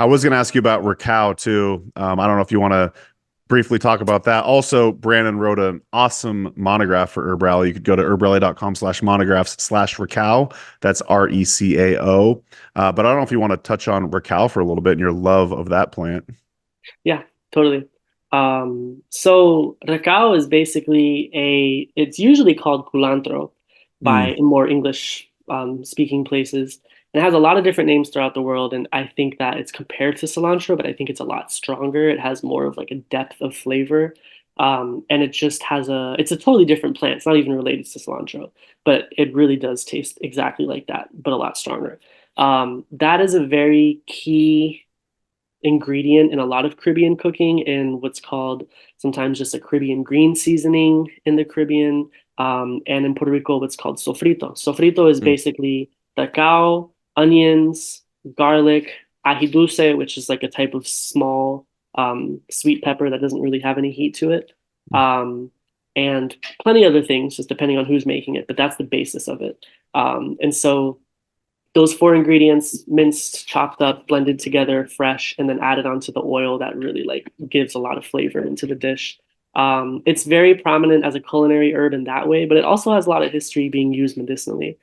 I was going to ask you about Recao too. I don't know if you want to briefly talk about that. Also, Brandon wrote an awesome monograph for HerbRally. You could go to herbrally.com/monographs/Recao. That's Recao. But I don't know if you want to touch on Recao for a little bit and your love of that plant. Yeah, totally. So Recao is basically it's usually called Culantro Mm, by in more English speaking places. And it has a lot of different names throughout the world. And I think that it's compared to cilantro, but I think it's a lot stronger. It has more of like a depth of flavor. And it just has it's a totally different plant. It's not even related to cilantro, but it really does taste exactly like that, but a lot stronger. That is a very key ingredient in a lot of Caribbean cooking in what's called sometimes just a Caribbean green seasoning in the Caribbean. And in Puerto Rico, what's called sofrito. Sofrito is mm, basically cacao, onions, garlic, ají dulce, which is like a type of small sweet pepper that doesn't really have any heat to it. Um, and plenty of other things, just depending on who's making it, but that's the basis of it. And so those four ingredients minced, chopped up, blended together, fresh, and then added onto the oil that really like gives a lot of flavor into the dish. It's very prominent as a culinary herb in that way, but it also has a lot of history being used medicinally.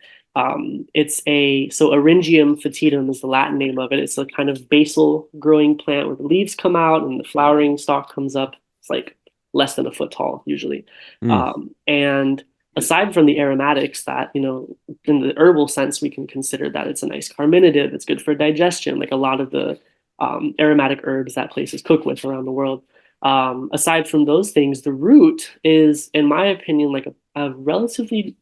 It's a so Eryngium foetidum is the Latin name of it. It's a kind of basal growing plant where the leaves come out and the flowering stalk comes up. It's like less than a foot tall usually. mm. And aside from the aromatics that, in the herbal sense, we can consider that it's a nice carminative, it's good for digestion, like a lot of the aromatic herbs that places cook with around the world. Aside from those things, the root is, in my opinion, like a relatively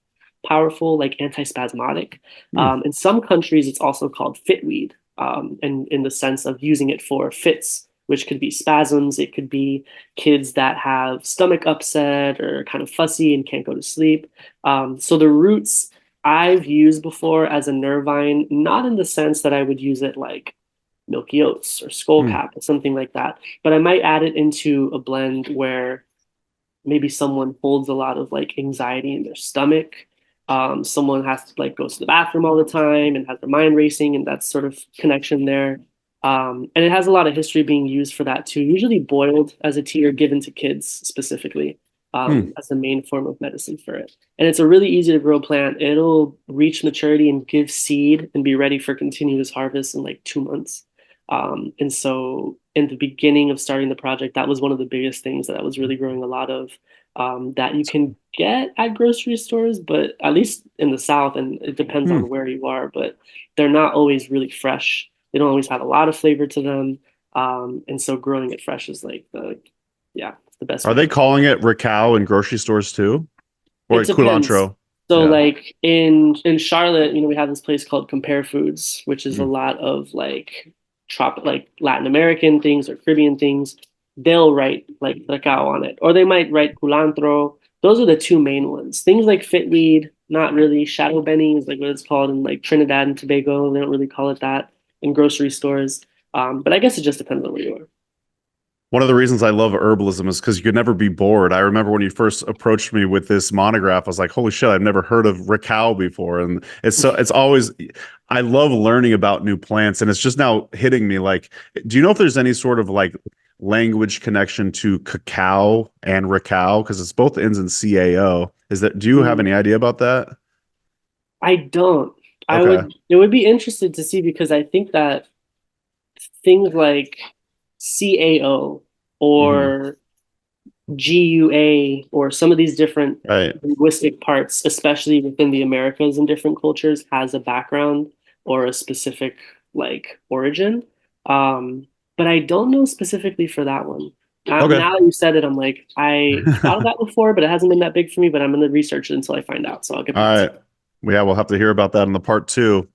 powerful, like antispasmodic. Mm. In some countries, it's also called fitweed, and in the sense of using it for fits, which could be spasms. It could be kids that have stomach upset or kind of fussy and can't go to sleep. So the roots I've used before as a nervine, not in the sense that I would use it like milky oats or Mm. skullcap or something like that, but I might add it into a blend where maybe someone holds a lot of like anxiety in their stomach. Someone has to like go to the bathroom all the time and has their mind racing, and that sort of connection there. And it has a lot of history being used for that too, usually boiled as a tea or given to kids specifically Mm. as the main form of medicine for it. And it's a really easy to grow plant. It'll reach maturity and give seed and be ready for continuous harvest in like 2 months. And so, in the beginning of starting the project, that was one of the biggest things that I was really growing a lot of that you can get at grocery stores, but at least in the South, and it depends Mm. on where you are, but they're not always really fresh. They don't always have a lot of flavor to them. And so, growing it fresh is like yeah, it's the best Are way to they go. calling it Recao in grocery stores too? Or It depends. Culantro? So Yeah. like in Charlotte, we have this place called Compare Foods, which is a Mm. lot of like Latin American things or Caribbean things. They'll write like Recao on it, or they might write Culantro. Those are the two main ones. Things like Fitweed, not really. Shadow Benny is like what it's called in like Trinidad and Tobago. They don't really call it that in grocery stores. But I guess it just depends on where you are. One of the reasons I love herbalism is because you could never be bored. I remember when you first approached me with this monograph, I was like, holy shit, I've never heard of Recao before. And it's always, I love learning about new plants. And it's just now hitting me like, do you know if there's any sort of like language connection to cacao and Recao? Because it's both ends in CAO. Do you have any idea about that? I don't. Okay. It would be interesting to see because I think that things like CAO Hmm. or GUA or some of these different Right. linguistic parts, especially within the Americas and different cultures, has a background or a specific like origin. Um, but I don't know specifically for that one. Okay. Now that you said it, I'm like, I thought of that before, but it hasn't been that big for me. But I'm going to research it until I find out. So I'll get All back to right. you. Yeah, we'll have to hear about that in the part two.